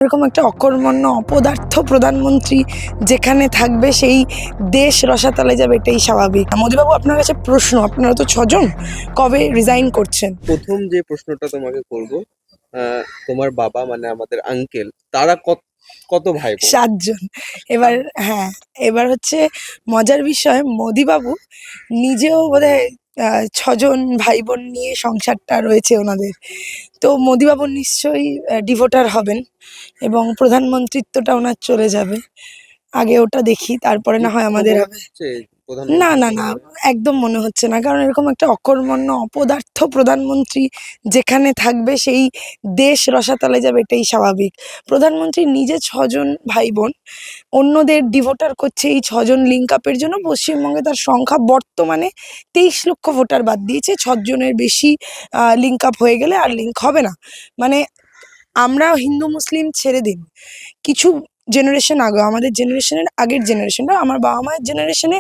এরকম একটা অকর্মণ্য অপদার্থ প্রধানমন্ত্রী যেখানে থাকবে সেই দেশ রসাতলে যাবে, এটাই স্বাভাবিক। মোদীবাবু, আপনার কাছে প্রশ্ন, আপনারা তো 6 জন, কবে রিজাইন করছেন? প্রথম যে প্রশ্নটা তোমাকে করব, তোমার বাবা মানে আমাদের আঙ্কেল, তারা কত কত ভাই বোন? 7 জন। এবার হ্যাঁ, এবার হচ্ছে মজার বিষয়, মোদীবাবু নিজেও বোধহয় 6 জন ভাই বোন নিয়ে সংসারটা রয়েছে ওনাদের। তো মোদীবাবু নিশ্চয়ই ডিভোটার হবেন এবং প্রধানমন্ত্রিত্বটা ওনার চলে যাবে। আগে ওটা দেখি, তারপরে কি না হয় কোথাও আমাদের মনে হবে। হচ্ছে না, প্রধানমন্ত্রী না, চলে না, যাবে? একদম মনে হচ্ছে না। কারণ এরকম একটা অকর্মণ্য অপদার্থ প্রধানমন্ত্রী যেখানে থাকবে সেই দেশ রসাতলে যাবে, এটাই স্বাভাবিক। প্রধানমন্ত্রী নিজে 6 জন ভাই বোন, অন্যদের ডিভোটার করছে এই 6 জন লিঙ্ক আপের জন্য। পশ্চিমবঙ্গে তার সংখ্যা বর্তমানে 23 লক্ষ ভোটার বাদ দিয়েছে। 6 জনের বেশি লিঙ্ক আপ হয়ে গেলে আর লিঙ্ক হবে না। মানে আমরা হিন্দু মুসলিম ছেড়ে দিন, কিছু জেনারেশন আগে, আমাদের জেনারেশনের আগের জেনারেশনটা, আমার বাবা মায়ের জেনারেশনে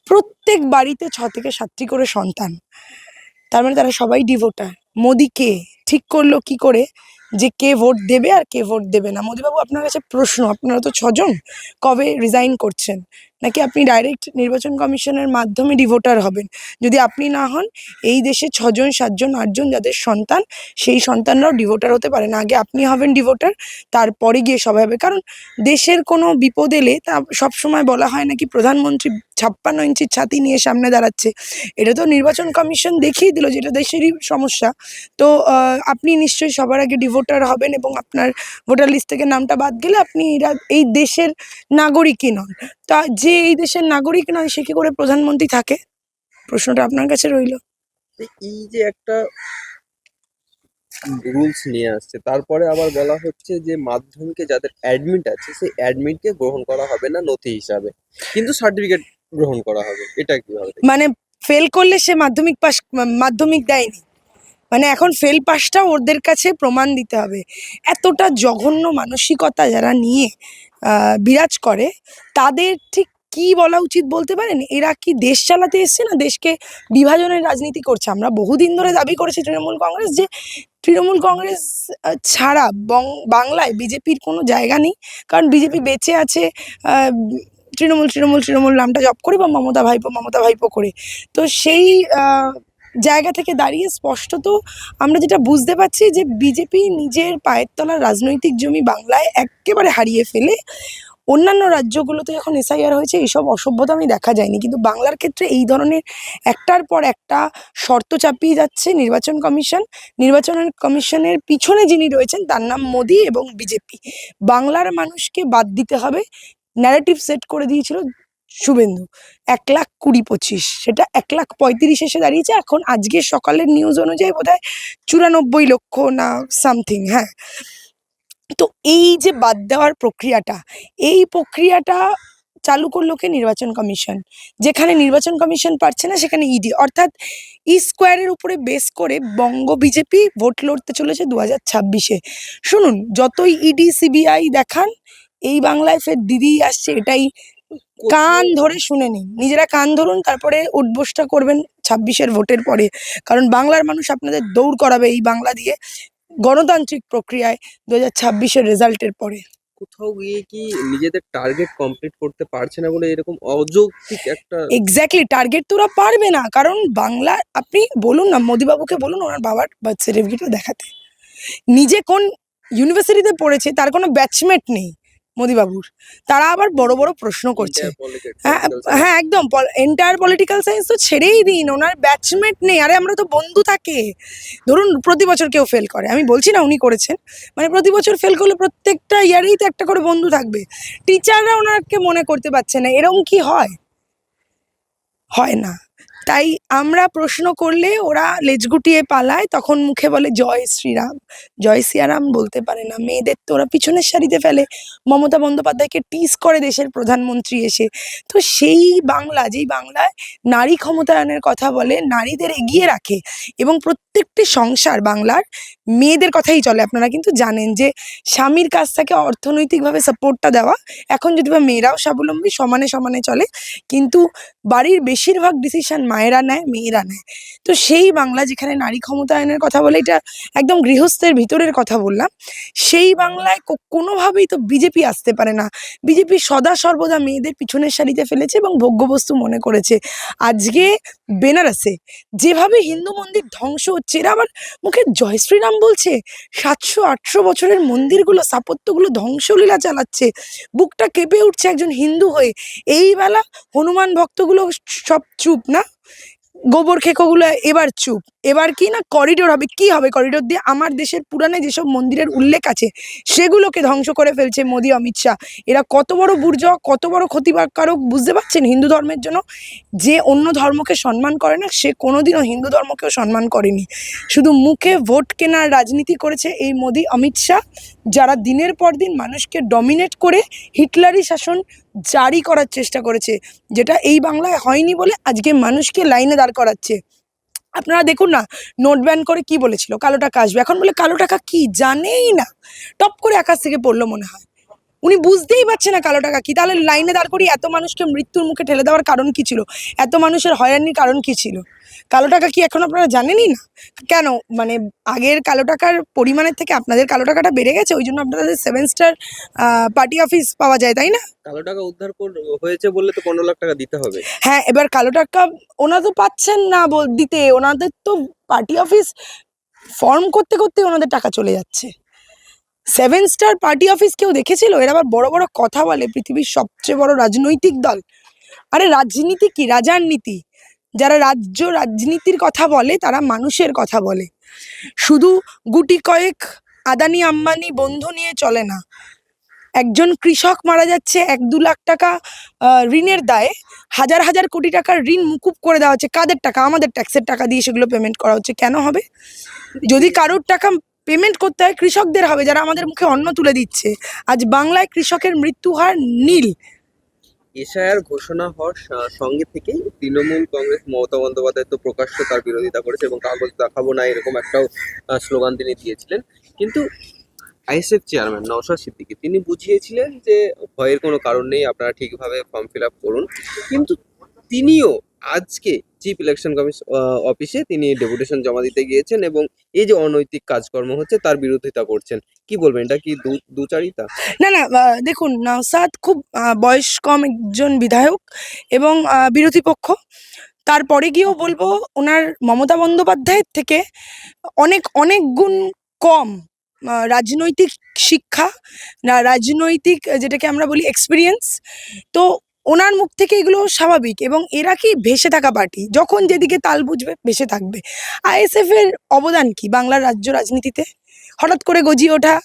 প্রত্যেক বাড়িতে 6 থেকে 7টি করে সন্তান। তার মানে তারা সবাই ডিভোটার। মোদি কে ঠিক করলো কি করে যে কে ভোট দেবে আর কে ভোট দেবে না? মোদীবাবু, আপনার কাছে প্রশ্ন, আপনারা তো 6 জন, কবে রিজাইন করছেন? নাকি আপনি ডাইরেক্ট নির্বাচন কমিশনের মাধ্যমে ডিভোটার হবেন? যদি আপনি না হন, এই দেশে 6 জন 7 জন 8 জন যাদের সন্তান, সেই সন্তানরাও ডিভোটার হতে পারে না। আগে আপনি হবেন ডিভোটার, তারপরে গিয়ে সবাই হবে। কারণ দেশের কোনো বিপদ এলে তা সবসময় বলা হয় নাকি প্রধানমন্ত্রী 56 ইঞ্চির ছাতি নিয়ে সামনে দাঁড়াচ্ছে। এটা তো নির্বাচন কমিশন দেখিয়ে দিল যেটা দেশেরই সমস্যা। তো আপনি নিশ্চয়ই সবার আগে ডিভোটার হবেন এবং আপনার ভোটার লিস্ট থেকে নামটা বাদ গেলে আপনি এই দেশের নাগরিকই নন। তা যে এই দেশের নাগরিক নয়, সে কি করে প্রধানমন্ত্রী থাকে? প্রশ্নটা আপনার কাছে রইল। এই যে একটা রুলস নিয়ে আসছে, তারপরে আবার বলা হচ্ছে যে মাধ্যমিকে যাদের অ্যাডমিট আছে সেই অ্যাডমিটকে গ্রহণ করা হবে না নথি হিসাবে, কিন্তু সার্টিফিকেট গ্রহণ করা হবে। এটা কিভাবে দেখছেন? মানে ফেল করলে সে মাধ্যমিক পাস, মাধ্যমিক দেয়নি, মানে এখন ফেল পাসটা ওদের কাছে প্রমাণ দিতে হবে। এতটা জঘন্য মানসিকতা যারা নিয়ে বিরাজ করে, তাদের ঠিক কি বলা উচিত বলতে পারেন? এরা কি দেশ চালাতে এসছে, না দেশকে বিভাজনের রাজনীতি করছে? আমরা বহুদিন ধরে দাবি করেছি তৃণমূল কংগ্রেস, যে তৃণমূল কংগ্রেস ছাড়া বাংলায় বিজেপির কোনো জায়গা নেই। কারণ বিজেপি বেঁচে আছে তৃণমূল তৃণমূল তৃণমূল নামটা জপ করে, বা মমতা ভাইপো মমতা ভাইপো করে। তো সেই জায়গা থেকে দাঁড়িয়ে স্পষ্টত আমরা যেটা বুঝতে পারছি, যে বিজেপি নিজের পায়ের তলার রাজনৈতিক জমি বাংলায় একেবারে হারিয়ে ফেলে অন্যান্য রাজ্যগুলোতে যখন এসআইআর হয়েছে, এইসব অসভ্যতা আমি দেখা যায়নি, কিন্তু বাংলার ক্ষেত্রে এই ধরনের একটার পর একটা শর্ত চাপিয়ে যাচ্ছে নির্বাচন কমিশন। নির্বাচন কমিশনের পিছনে যিনি রয়েছেন তার নাম মোদি এবং বিজেপি। বাংলার মানুষকে বাদ দিতে হবে, ন্যারেটিভ সেট করে দিয়েছিল শুভেন্দু। 1,20,25, সেটা 1,35,000 এসে দাঁড়িয়েছে এখন। আজকে সকালের নিউজ অনুযায়ী বোধহয় 94 লক্ষ না সামথিং। হ্যাঁ, তো এই যে বাদ দেওয়ার প্রক্রিয়াটা, এই প্রক্রিয়াটা চালু করলো কে? নির্বাচন কমিশন। যেখানে নির্বাচন কমিশন পারছে না, সেখানে ইডি, অর্থাৎ স্কোয়ারের উপরে বেস করে বঙ্গ বিজেপি ভোট লড়তে চলেছে 2026-এ। শুনুন, যতই ইডি সিবিআই দেখান, এই বাংলায় ফের দিদি আসছে, এটাই কান কোথাও ধরে শুনে নিন, নিজেরা কান ধরুন, তারপরে উঠবোসটা করবেন 26-এর ভোটের পরে। কারণ বাংলার মানুষ আপনাদের দৌড় করাবে এই বাংলা দিয়ে গণতান্ত্রিক প্রক্রিয়ায় 2026-এর রেজাল্টের পরে। কোথাও গিয়ে কি নিজেদের টার্গেট কমপ্লিট করতে পারছে না বলে এরকম অযৌক্তিক একটা? এক্স্যাক্টলি, টার্গেট তো ওরা পারবে না। কারণ বাংলা, আপনি বলুন না, মোদীবাবুকে বলুন ওনার বাবার বার্থ সার্টিফিকেটটা দেখাতে। নিজে কোন ইউনিভার্সিটিতে পড়েছে তার কোনো ব্যাচমেট নেই মোদীবাবুর। তারা আবার বড় বড় প্রশ্ন করছে। ইন্ডিয়া হ্যাঁ, পলিটিক্যাল সায়েন্স। হ্যাঁ, একদম। এন্টায়ার পলিটিক্যাল সায়েন্স তো ছেড়েই দিন, ওনার ব্যাচমেট নেই। আরে আমরা তো বন্ধু থাকে। ধরুন প্রতি বছর কেউ ফেল করে, আমি বলছি না উনি করেছেন, মানে প্রতি বছর ফেল করলে প্রত্যেকটা ইয়ারেই তো একটা করে বন্ধু থাকবে। টিচাররা ওনাকে মনে করতে পারছে না, এরকম কি হয়? হয় না। তাই আমরা প্রশ্ন করলে ওরা লেজ গুটিয়ে পালায়, তখন মুখে বলে জয় শ্রীরাম। জয় সিয়ারাম বলতে পারে না। মেয়েদের তো ওরা পিছনের সারিতে ফেলে, মমতা বন্দ্যোপাধ্যায়কে টিজ করে দেশের প্রধানমন্ত্রী এসে। তো সেই বাংলা, যেই বাংলায় নারী ক্ষমতায়নের কথা বলে, নারীদের এগিয়ে রাখে, এবং প্রত্যেকটি সংসার বাংলার মেয়েদের কথাই চলে। আপনারা কিন্তু জানেন যে স্বামীর কাছ থেকে অর্থনৈতিকভাবে সাপোর্টটা দেওয়া, এখন যদি বা মেয়েরাও স্বাবলম্বী, সমানে সমানে চলে, কিন্তু বাড়ির বেশিরভাগ ডিসিশন মায়ের মায়েরা নেয়, মেয়েরা নেয়। তো সেই বাংলা যেখানে নারী ক্ষমতায়নের কথা বলে, এটা একদম গৃহস্থের ভিতরের কথা বললাম, সেই বাংলায় কোনোভাবেই তো বিজেপি আসতে পারে না। বিজেপি সদা সর্বদা মেয়েদের পিছনের সারিতে ফেলেছে এবং ভোগ্যবস্তু মনে করেছে। আজকে বেনারসে যেভাবে হিন্দু মন্দির ধ্বংস হচ্ছে, এরা আবার মুখে জয় শ্রীরাম বলছে, 700-800 বছরের মন্দিরগুলো, স্থাপত্যগুলো ধ্বংসলীলা চালাচ্ছে। বুকটা কেঁপে উঠছে একজন হিন্দু হয়ে। এই বেলা হনুমান ভক্তগুলো সব চুপ না, গোবর খেকোগুলো এবার চুপ। এবার কি না করিডোর হবে, কি হবে করিডোর দিয়ে? আমার দেশের পুরাণে যেসব মন্দিরের উল্লেখ আছে সেগুলোকে ধ্বংস করে ফেলছে মোদি, অমিত শাহ। এরা কত বড় বুর্জোয়া, কত বড় ক্ষতিকারক বুঝতে পারছেন হিন্দু ধর্মের জন্য? যে অন্য ধর্মকে সম্মান করে না, সে কোনোদিনও হিন্দু ধর্মকেও সম্মান করেনি। শুধু মুখে ভোট কেনার রাজনীতি করেছে এই মোদি, অমিত শাহ, যারা দিনের পর দিন মানুষকে ডমিনেট করে হিটলারি শাসন জারি করার চেষ্টা করেছে, যেটা এই বাংলায় হয়নি বলে আজকে মানুষকে লাইনে দাঁড় করাচ্ছে। আপনারা দেখুন না, নোট ব্যান করে কি বলেছিল, কালো টাকা আসবে। এখন বলে কালো টাকা কি জানেই না, টপ করে আকাশ থেকে পড়লো মনে হয়। উনি বুঝতেই পারছে না কালো টাকা কি। তাহলে লাইনে দাঁড় করিয়ে এত মানুষকে মৃত্যুর মুখে ঠেলে দেওয়ার কারণ কি ছিল? এত মানুষের হয়রানির কারণ কি ছিল? কালো টাকা কি এখন আপনারা জানেনই না? কেন? মানে আগের কালো টাকার পরিমাণের থেকে আপনাদের কালো টাকাটা বেড়ে গেছে, ওই জন্য আপনাদের 7 স্টার পার্টি অফিস পাওয়া যায়, তাই না? কালো টাকা উদ্ধার হয়েছে বললে তো 15 লাখ টাকা দিতে হবে। হ্যাঁ, এবার কালো টাকা ওনারা তো পাচ্ছেন না দিতে, ওনাদের তো পার্টি অফিস ফর্ম করতে করতে ওনাদের টাকা চলে যাচ্ছে। 7 স্টার পার্টি অফিস কেউ দেখেছিল? এরা আবার বড় বড় কথা বলে, পৃথিবীর সবচেয়ে বড় রাজনৈতিক দল। আরে রাজনীতি কি? রাজার নীতি। যারা রাজ্য রাজনীতির কথা বলে তারা মানুষের কথা বলে। শুধু গুটি কয়েক আদানি আম্বানি বন্ধু নিয়ে চলে না। একজন কৃষক মারা যাচ্ছে, 1-2 লাখ টাকা ঋণের দায়ে হাজার হাজার কোটি টাকার ঋণ মুকুব করে দেওয়া হচ্ছে। কাদের টাকা? আমাদের ট্যাক্সের টাকা দিয়ে সেগুলো পেমেন্ট করা হচ্ছে। কেন হবে? যদি কারোর টাকা পেমেন্ট করতে হয়, কৃষকদের হবে, যারা আমাদের মুখে অন্ন তুলে দিচ্ছে। আজ বাংলায় কৃষকের মৃত্যু হার নীল। এসআইআর ঘোষণা হওয়ার সঙ্গে থেকেই তৃণমূল কংগ্রেস, মমতা বন্দ্যোপাধ্যায় তো প্রকাশ্য তার বিরোধিতা করেছে এবং কাগজ দেখাবো না এরকম একটাও স্লোগান তিনি দিয়েছিলেন। কিন্তু আইএসএফ চেয়ারম্যান নওশাদ সিদ্দিকী তিনি বুঝিয়েছিলেন যে ভয়ের কোনো কারণ নেই, আপনারা ঠিকভাবে ফর্ম ফিল আপ করুন। কিন্তু তিনিও আজকে চিফ ইলেকশন কমিশন অফিসে তিনি ডেপুটেশন জমা দিতে গিয়েছেন এবং এই যে অনৈতিক কাজকর্ম হচ্ছে তার বিরোধিতা করছেন। কি বলবেন, এটা কি দুচারিতা? না না, দেখুন, নওশাদ খুব বয়স কম একজন বিধায়ক এবং বিরোধী পক্ষ। তারপরে গিয়েও বলবো, ওনার মমতা বন্দ্যোপাধ্যায়ের থেকে অনেক অনেক গুণ কম রাজনৈতিক শিক্ষা, না রাজনৈতিক যেটাকে আমরা বলি এক্সপিরিয়েন্স। তো ওনার মুখ থেকে এগুলো স্বাভাবিক। এবং এরা কি ভেসে থাকা পার্টি, যখন যেদিকে তাল বুঝবে ভেসে থাকবে। আইএসএফ এর অবদান কি বাংলার রাজ্য রাজনীতিতে? হঠাৎ করে গজিয়ে ওঠা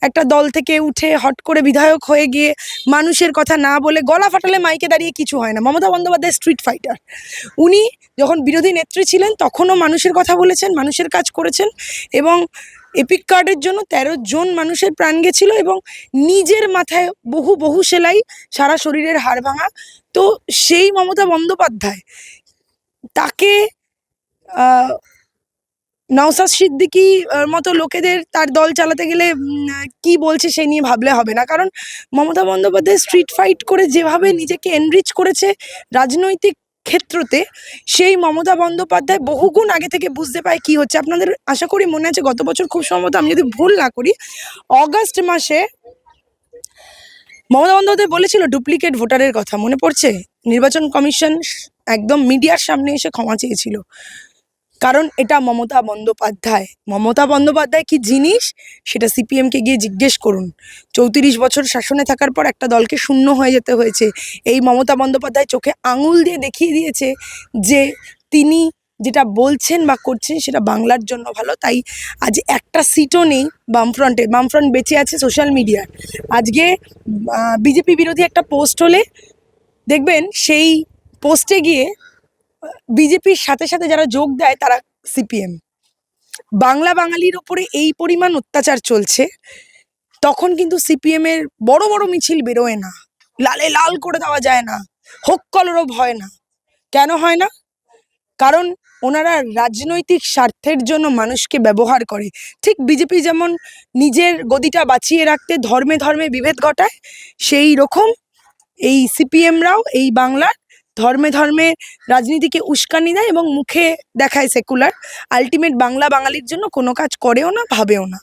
একটা দল থেকে উঠে হট করে বিধায়ক হয়ে গিয়ে মানুষের কথা না বলে গলা ফাটালে মাইকে দাঁড়িয়ে কিছু হয় না। Mamata Bandyopadhyay street fighter. উনি যখন বিরোধী নেত্রী ছিলেন তখনও মানুষের কথা বলেছেন, মানুষের কাজ করেছেন এবং এপিক কার্ডের জন্য 13 জন মানুষের প্রাণ গেছিল এবং নিজের মাথায় বহু বহু সেলাই, সারা শরীরের হাড় ভাঙা। তো সেই মমতা বন্দ্যোপাধ্যায়, তাকে আহ নওশাদ সিদ্দিকী মতো লোকেদের তার দল চালাতে গেলে কি বলছে সে নিয়ে ভাবলে হবে না। কারণ মমতা বন্দ্যোপাধ্যায় স্ট্রিট ফাইট করে যেভাবে নিজেকে এনরিচ করেছে রাজনৈতিক ক্ষেত্রতে, সেই মমতা বন্দ্যোপাধ্যায় বহুগুণ আগে থেকে বুঝতে পায় কি হচ্ছে। আপনাদের আশা করি মনে আছে, গত বছর খুব সম্ভবত, আমি যদি ভুল না করি, অগাস্ট মাসে মমতা বন্দ্যোপাধ্যায় বলেছিল ডুপ্লিকেট ভোটারের কথা, মনে পড়ছে? নির্বাচন কমিশন একদম মিডিয়ার সামনে এসে ক্ষমা চেয়েছিল। কারণ এটা মমতা বন্দ্যোপাধ্যায়। মমতা বন্দ্যোপাধ্যায় কি জিনিস সেটা সিপিএমকে গিয়ে জিজ্ঞেস করুন। 34 বছর শাসনে থাকার পর একটা দলকে শূন্য হয়ে যেতে হয়েছে। এই মমতা বন্দ্যোপাধ্যায় চোখে আঙুল দিয়ে দেখিয়ে দিয়েছে যে তিনি যেটা বলছেন বা করছেন সেটা বাংলার জন্য ভালো। তাই আজ একটা সিটও নেই বামফ্রন্টে। বামফ্রন্ট বেঁচে আছে সোশ্যাল মিডিয়ায়। আজকে বিজেপি বিরোধী একটা পোস্ট হলে দেখবেন সেই পোস্টে গিয়ে বিজেপির সাথে সাথে যারা যোগ দেয় তারা সিপিএম। বাংলা বাঙালির ওপরে এই পরিমাণ অত্যাচার চলছে, তখন কিন্তু সিপিএম এর বড় বড় মিছিল বেরোয় না, লালে লাল করে দেওয়া যায় না, হোক কলরব হয় না। কেন হয় না? কারণ ওনারা রাজনৈতিক স্বার্থের জন্য মানুষকে ব্যবহার করে। ঠিক বিজেপি যেমন নিজের গদিটা বাঁচিয়ে রাখতে ধর্মে ধর্মে বিভেদ ঘটায়, সেই রকম এই সিপিএমরাও এই বাংলার ধর্মে ধর্মে রাজনীতিকে উস্কানি দেয় এবং মুখে দেখায় সেকুলার, আলটিমেট বাংলা বাঙালির জন্য কোনো কাজ করেও না, ভাবেও না।